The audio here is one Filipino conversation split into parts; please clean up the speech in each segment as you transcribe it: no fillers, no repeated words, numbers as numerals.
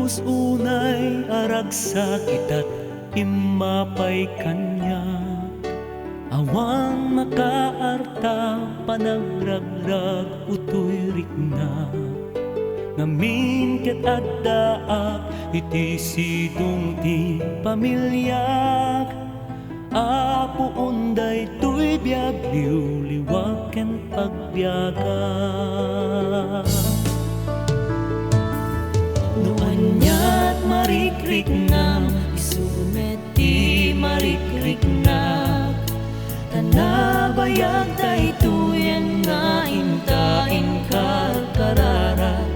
Nalapus unay aragsak ita't imapay kanya. Awang makaarta panagragrag utoy rikna. Ngamin ket addaak iti sidong ti pamilyag. Apo unday tuy biag liwliwag ken pagbiaga. No anyat marikrik na isumet ti marikrik na. Tanabayag daytoyen nga intain karkararag.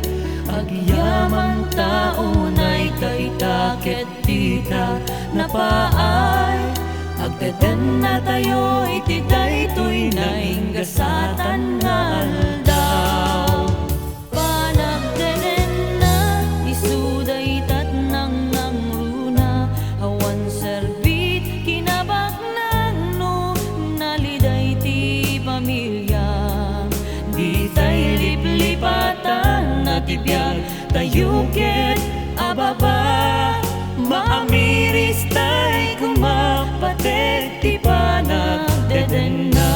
Agyaman taunay taitaket tita napaay. Agdeden na tayo iti daytoy na inggasatan nga aldaw. Panagdeden na isuday tat nang runa. Awan serbit kinabak nang no naliday ti pamilya. Di tay liplipatan na tibiyag tayo ket ababa. Maamiris tay kumapatek ti panagdeden na.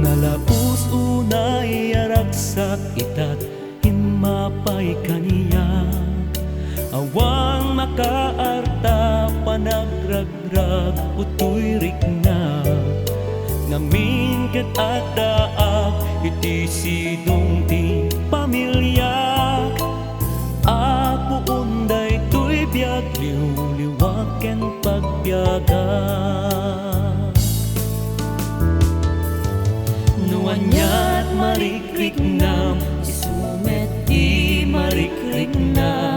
Nalapus unay aragsak ita't himapay kaniya. Awang makaarta panagragrag utoy rikna. Ngamin ket addaak iti sidong ti pamilyag. Apo unday tuy biag liwliwag ken pagbiaga. Anyat marikrik na isumet ti marikrik na.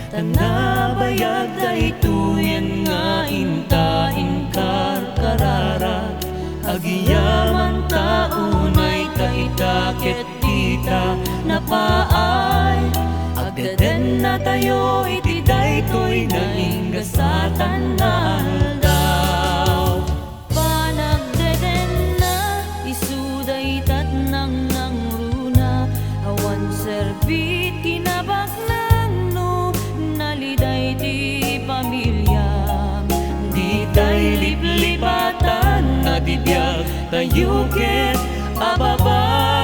Tanabayag daytoyen nga intain karkarara. Agyaman taunay taitaket tita napaay. Agdeden na tayo iti daytoy na inggasatan na aldaw. Panagdeden na isuday tat nang runa. Awan serbit kinabak nang no naliday ti pamilya. Di tay liplipatan na tibiyag tayo ket ababa.